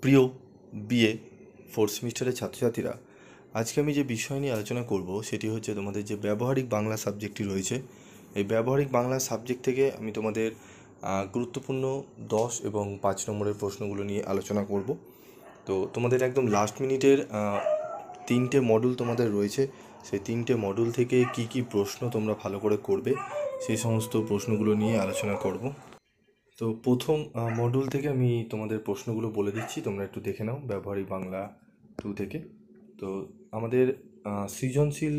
প্রিয় BA fourth সেমিস্টারের ছাত্রছাত্রীরা, আজকে আমি যে বিষয় নিয়ে আলোচনা করব সেটি হচ্ছে তোমাদের যে ব্যবহারিক বাংলা সাবজেক্টটি রয়েছে। এই ব্যবহারিক বাংলা সাবজেক্ট থেকে আমি তোমাদের গুরুত্বপূর্ণ 10 এবং 5 নম্বরের প্রশ্নগুলো নিয়ে আলোচনা করব। তো তোমাদের একদম লাস্ট মিনিটের 3টে মডুল তোমাদের রয়েছে। সেই 3টে মডুল থেকে কি কি প্রশ্ন তোমরা ভালো করে করবে সেই সমস্ত প্রশ্নগুলো নিয়ে আলোচনা করব। তো প্রথম মডুল থেকে আমি তোমাদের প্রশ্নগুলো বলে দিচ্ছি, তোমরা একটু দেখে নাও। ব্যবহারিক বাংলা 2 থেকে তো আমাদের সৃজনশীল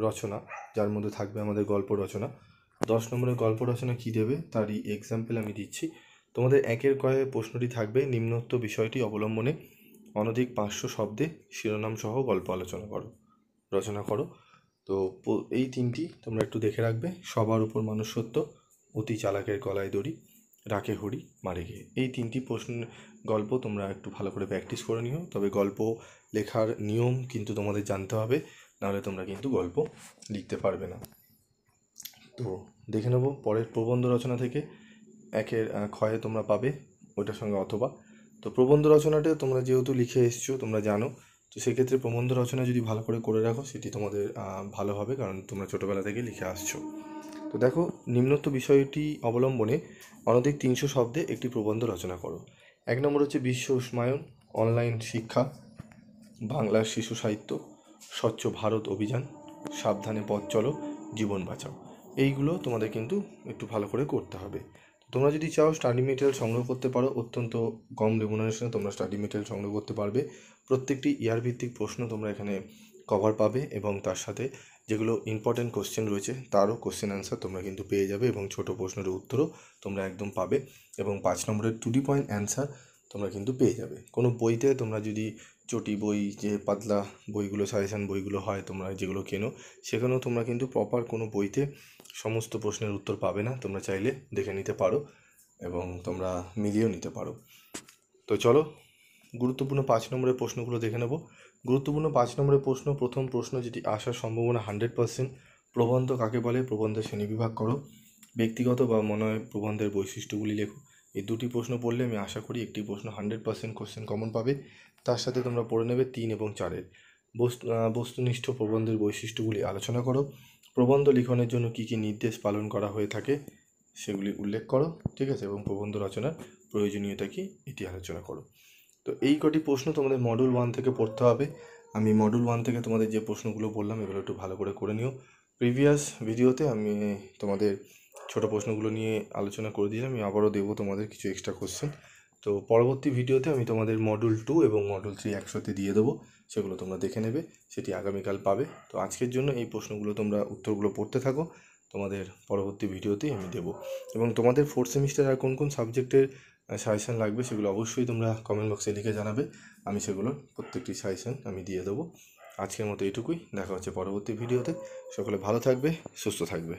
রচনা, যার মধ্যে থাকবে আমাদের গল্প রচনা। 10 নম্বরের গল্প রচনা কী দেবে তারই এক্সাম্পল আমি দিচ্ছি। তোমাদের একের কয়ে প্রশ্নটি থাকবে, নিম্নোক্ত বিষয়টি অবলম্বনে অনধিক 500 শব্দে শিরোনাম সহ গল্প রচনা করো। তো এই 3টি তোমরা একটু দেখে রাখবে। সবার উপর মানুষ সত্য, অতি চালাকের গলায় দড়ি, রাখে হরি মারে গিয়ে। এই 3টি প্রশ্ন গল্প তোমরা একটু ভালো করে প্র্যাকটিস করে নিও। তবে গল্প লেখার নিয়ম কিন্তু তোমাদের জানতে হবে, নাহলে তোমরা কিন্তু গল্প লিখতে পারবে না। তো দেখে নেব পরের প্রবন্ধ রচনা থেকে। একের ক্ষয়ে তোমরা পাবে ওইটার সঙ্গে অথবা। তো প্রবন্ধ রচনাটা তোমরা যেহেতু লিখে এসছো তোমরা জানো, তো সেক্ষেত্রে প্রবন্ধ রচনা যদি ভালো করে রাখো সেটি তোমাদের ভালো হবে, কারণ তোমরা ছোটোবেলা থেকে লিখে আসছো। তো দেখো, নিম্নোক্ত বিষয়টি অবলম্বনে অনধিক 300 শব্দে একটি প্রবন্ধ রচনা করো। 1 নম্বর হচ্ছে বিশ্ব উষ্ণায়ন, অনলাইন শিক্ষা, বাংলার শিশু সাহিত্য, স্বচ্ছ ভারত অভিযান, সাবধানে পথ চলো, জীবন বাঁচাও। এইগুলো তোমাদের কিন্তু একটু ভালো করে করতে হবে। তোমরা যদি চাও স্টাডি মেটেরিয়াল সংগ্রহ করতে পারো, অত্যন্ত কম রেমুনারেশনে তোমরা স্টাডি মেটেরিয়াল সংগ্রহ করতে পারবে। প্রত্যেকটি ইয়ার ভিত্তিক প্রশ্ন তোমরা এখানে কভার পাবে, এবং তার সাথে যেগুলো ইম্পর্টেন্ট কোশ্চেন রয়েছে তারও কোশ্চেন অ্যান্সার তোমরা কিন্তু পেয়ে যাবে, এবং ছোট প্রশ্নের উত্তরও তোমরা একদম পাবে। এবং 5 নম্বরের 2D পয়েন্ট অ্যান্সার তোমরা কিন্তু পেয়ে যাবে। কোনো বইতে তোমরা যদি চটি বই, যে পাতলা বইগুলো, সাজেশান বইগুলো হয় তোমরা যেগুলো কেনো, সেখানেও তোমরা কিন্তু প্রপার কোনো বইতে সমস্ত প্রশ্নের উত্তর পাবে না। তোমরা চাইলে দেখে নিতে পারো এবং তোমরা মিলিয়েও নিতে পারো। তো চলো গুরুত্বপূর্ণ 5 নম্বরের প্রশ্নগুলো দেখে নেব। গুরুত্বপূর্ণ 5 নম্বরের প্রশ্ন, প্রথম প্রশ্ন যেটি আসার সম্ভাবনা 100%, প্রবন্ধ কাকে বলে, প্রবন্ধের শ্রেণীবিভাগ করো, ব্যক্তিগত বা মনে হয় প্রবন্ধের বৈশিষ্ট্যগুলি লেখো। এই 2টি প্রশ্ন পড়লে আমি আশা করি একটি প্রশ্ন 100% কোশ্চেন কমন পাবে। তার সাথে তোমরা পড়ে নেবে 3 এবং 4-এর বস্তুনিষ্ঠ প্রবন্ধের বৈশিষ্ট্যগুলি আলোচনা করো, প্রবন্ধ লিখনের জন্য কী কী নির্দেশ পালন করা হয়ে থাকে সেগুলি উল্লেখ করো, ঠিক আছে, এবং প্রবন্ধ রচনার প্রয়োজনীয়তা কী এটি আলোচনা করো। তো এই কটি প্রশ্ন তোমাদের মডুল 1 থেকে পড়তে হবে। আমি মডুল 1 থেকে তোমাদের যে প্রশ্নগুলো বললাম এগুলো একটু ভালো করে নিও। প্রিভিয়াস ভিডিওতে আমি তোমাদের ছোট প্রশ্নগুলো নিয়ে আলোচনা করে দিলাম, আমি আবারও দেবো তোমাদের কিছু এক্সট্রা কোশ্চেন। তো পরবর্তী ভিডিওতে আমি তোমাদের মডুল 2 এবং মডুল 3 একসাথে দিয়ে দেবো, সেগুলো তোমরা দেখে নেবে, সেটি আগামীকাল পাবে। তো আজকের জন্য এই প্রশ্নগুলো তোমরা উত্তরগুলো পড়তে থাকো, তোমাদের পরবর্তী ভিডিওতেই আমি দেবো। এবং তোমাদের 4th সেমিস্টার আর কোন কোন সাবজেক্টের সাজেশান লাগবে সেগুলো অবশ্যই তোমরা কমেন্ট বক্সে লিখে জানাবে, আমি সেগুলোর প্রত্যেকটি সাজেশান আমি দিয়ে দেবো। আজকের মতো এইটুকুই, দেখা হচ্ছে পরবর্তী ভিডিওতে। সকলে ভালো থাকবে, সুস্থ থাকবে।